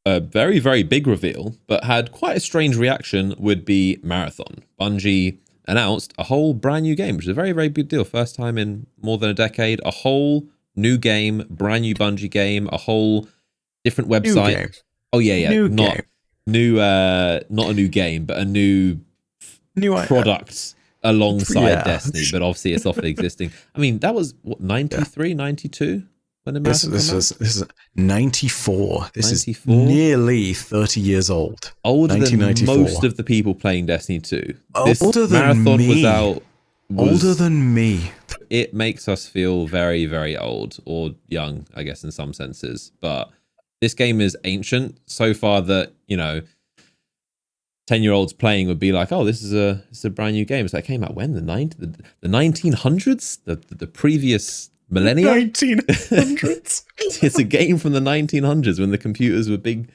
a very, very big reveal, but had quite a strange reaction, would be Marathon. Bungie announced a whole brand new game, which is a very, very big deal. First time in more than a decade. A whole new game, brand new Bungie game, a whole different website. New game. Oh yeah. Not a new game, but a new product alongside Destiny. But obviously it's off the existing. I mean, that was what, 93, 92? When this is 94. This 94? Is nearly 30 years old. Older than most of the people playing Destiny 2. Older than Marathon me. was out. Older than me. It makes us feel very, very old, or young, I guess, in some senses. But this game is ancient so far that, 10-year-olds playing would be like, oh, this is a brand new game. So it came out when? The 1900s? The previous millennia? 1900s. It's a game from the 1900s when the computers were big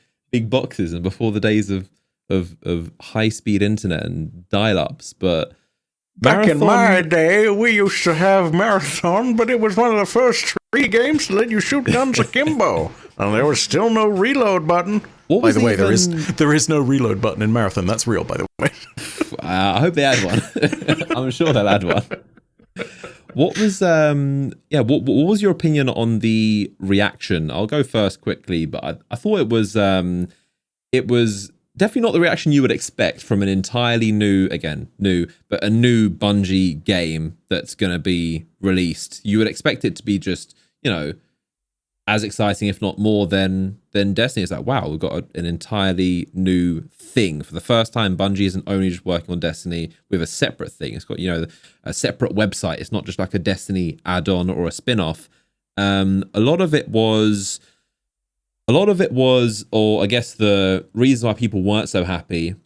boxes and before the days of high-speed internet and dial-ups. But back in my day, we used to have Marathon, but it was one of the first 3 games to let you shoot guns akimbo. And there was still no reload button. By the way, there is no reload button in Marathon. That's real, by the way. I hope they add one. I'm sure they'll add one. What was what was your opinion on the reaction? I'll go first quickly, but I thought it was definitely not the reaction you would expect from an entirely new Bungie game that's going to be released. You would expect it to be just, as exciting, if not more, than Destiny. It's like, wow, we've got an entirely new thing. For the first time, Bungie isn't only just working on Destiny with a separate thing. It's got, a separate website. It's not just like a Destiny add-on or a spin-off. A lot of it was, or I guess the reason why people weren't so happy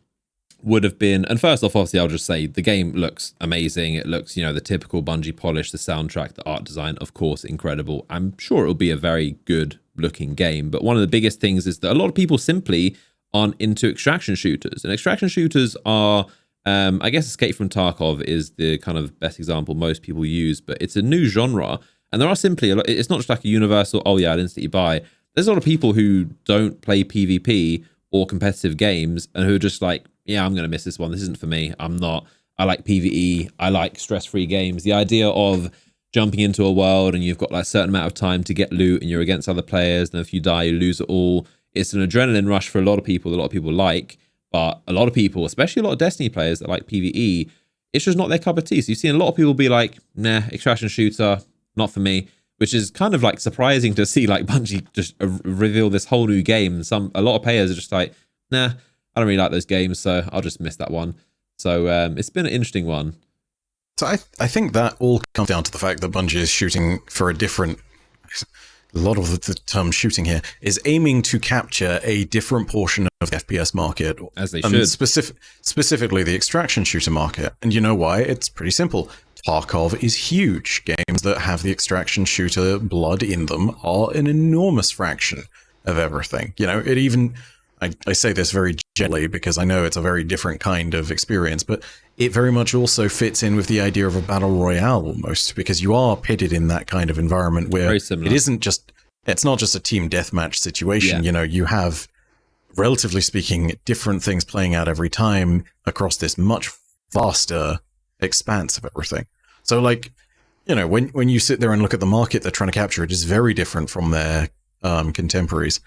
would have been, and first off, obviously, I'll just say the game looks amazing. It looks, the typical Bungie polish, the soundtrack, the art design, of course, incredible. I'm sure it'll be a very good looking game. But one of the biggest things is that a lot of people simply aren't into extraction shooters. And extraction shooters are, I guess Escape from Tarkov is the kind of best example most people use, but it's a new genre. And there are simply, it's not just like a universal, oh yeah, I'll instantly buy. There's a lot of people who don't play PvP or competitive games and who are just like, yeah, I'm going to miss this one. This isn't for me. I like PvE. I like stress-free games. The idea of jumping into a world and you've got like a certain amount of time to get loot and you're against other players, and if you die, you lose it all. It's an adrenaline rush for a lot of people. A lot of people like, but a lot of people, especially a lot of Destiny players that like PvE, it's just not their cup of tea. So you've seen a lot of people be like, nah, extraction shooter, not for me, which is kind of like surprising to see like Bungie just reveal this whole new game. A lot of players are just like, nah, I don't really like those games, so I'll just miss that one. So it's been an interesting one. So I think that all comes down to the fact that Bungie is shooting for a different... A lot of the term shooting here is aiming to capture a different portion of the FPS market. As they should. Specifically the extraction shooter market. And you know why? It's pretty simple. Tarkov is huge. Games that have the extraction shooter blood in them are an enormous fraction of everything. It even... I say this very gently because I know it's a very different kind of experience, but it very much also fits in with the idea of a battle royale almost, because you are pitted in that kind of environment where it's not just a team deathmatch situation. Yeah. You have, relatively speaking, different things playing out every time across this much vaster expanse of everything. So when you sit there and look at the market they're trying to capture, it is very different from their contemporaries.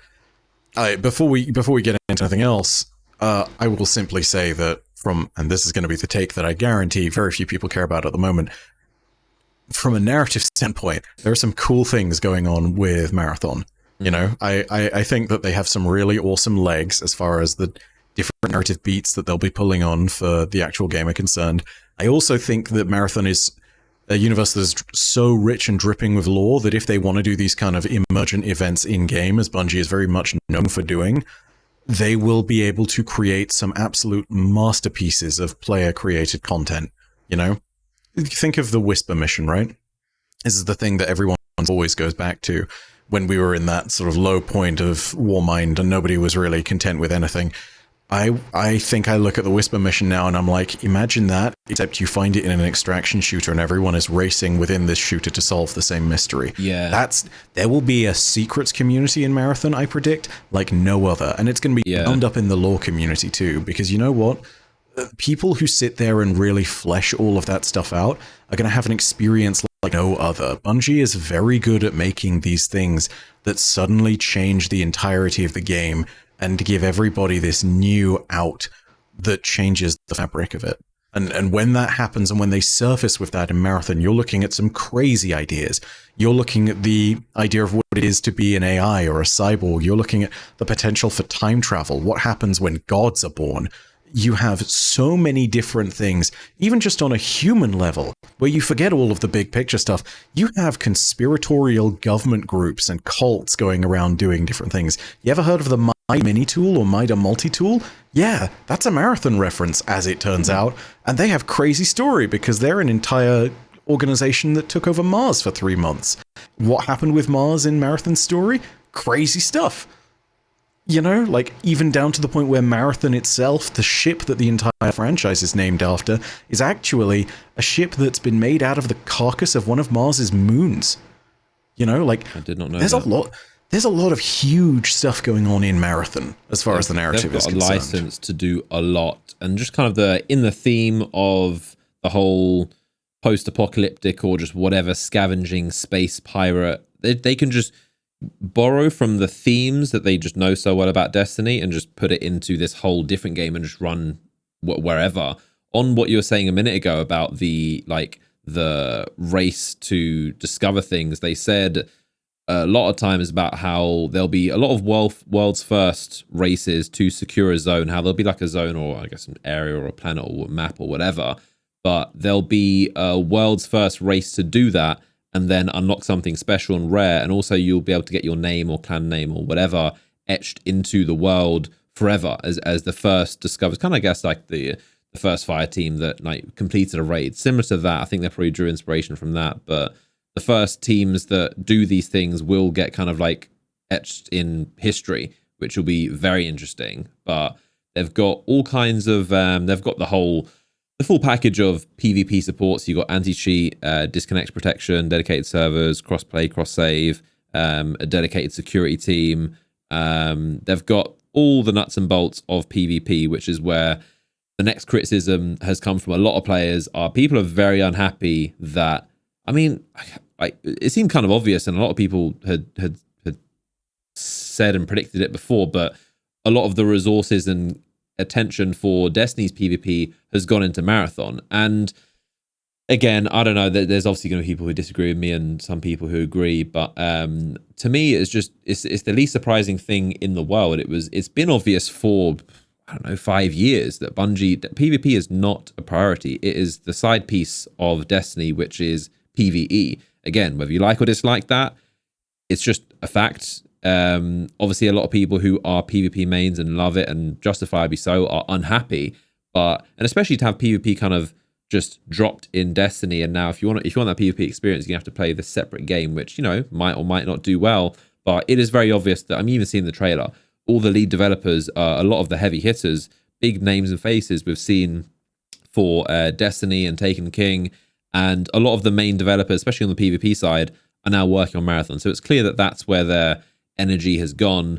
Before we get into anything else, I will simply say that and this is going to be the take that I guarantee very few people care about at the moment, from a narrative standpoint, there are some cool things going on with Marathon. I think that they have some really awesome legs as far as the different narrative beats that they'll be pulling on for the actual game are concerned. I also think that Marathon is a universe that is so rich and dripping with lore that if they want to do these kind of emergent events in-game, as Bungie is very much known for doing, they will be able to create some absolute masterpieces of player-created content, Think of the Whisper mission, right? This is the thing that everyone always goes back to when we were in that sort of low point of Warmind and nobody was really content with anything. I think I look at the Whisper mission now and I'm like, imagine that, except you find it in an extraction shooter and everyone is racing within this shooter to solve the same mystery. Yeah. There will be a secrets community in Marathon, I predict, like no other. And it's going to be bound up in the lore community too, because you know what? People who sit there and really flesh all of that stuff out are going to have an experience like no other. Bungie is very good at making these things that suddenly change the entirety of the game and give everybody this new out that changes the fabric of it. And when that happens and when they surface with that in Marathon, you're looking at some crazy ideas. You're looking at the idea of what it is to be an AI or a cyborg. You're looking at the potential for time travel. What happens when gods are born? You have so many different things, even just on a human level, where you forget all of the big picture stuff. You have conspiratorial government groups and cults going around doing different things. You ever heard of the Mini Tool or Mida Multi-Tool? Yeah, that's a Marathon reference, as it turns out. And they have crazy story because they're an entire organization that took over Mars for 3 months. What happened with Mars in Marathon's story? Crazy stuff. You know, like even down to the point where Marathon itself, the ship that the entire franchise is named after, is actually a ship that's been made out of the carcass of one of Mars's moons. You know, like I did not know there's that. There's a lot of huge stuff going on in Marathon as far as the narrative is concerned. They've got a license to do a lot, and just kind of in the theme of the whole post-apocalyptic or just whatever scavenging space pirate, they can just borrow from the themes that they just know so well about Destiny and just put it into this whole different game and just run wherever. On what you were saying a minute ago about the race to discover things, they said a lot of times about how there'll be a lot of world's first races to secure a zone, how there'll be like a zone or I guess an area or a planet or a map or whatever, but there'll be a world's first race to do that and then unlock something special and rare, and also you'll be able to get your name or clan name or whatever etched into the world forever as the first discovered. Kind of, I guess, like the first fire team that like completed a raid. Similar to that, I think they probably drew inspiration from that, but the first teams that do these things will get kind of like etched in history, which will be very interesting. But they've got all kinds of, they've got the full package of PvP supports. You've got anti-cheat, disconnect protection, dedicated servers, cross-play, cross-save, a dedicated security team. They've got all the nuts and bolts of PvP, which is where the next criticism has come from a lot of players. People are very unhappy that, I mean, it seemed kind of obvious, and a lot of people had said and predicted it before, but a lot of the resources and attention for Destiny's PvP has gone into Marathon. And again, I don't know, there's obviously going to be people who disagree with me and some people who agree, but to me it's the least surprising thing in the world. It's been obvious for, I don't know, 5 years that PvP is not a priority. It is the side piece of Destiny, which is PvE. Again, whether you like or dislike that, it's just a fact. Obviously a lot of people who are PvP mains and love it, and justifiably so, are unhappy, and especially to have PvP kind of just dropped in Destiny, and now if you want that PvP experience, you have to play this separate game, which, you know, might or might not do well. But it is very obvious that, I'm even seeing the trailer, all the lead developers, a lot of the heavy hitters, big names and faces we've seen for Destiny and Taken King, and a lot of the main developers, especially on the PvP side, are now working on Marathon. So it's clear that that's where their energy has gone.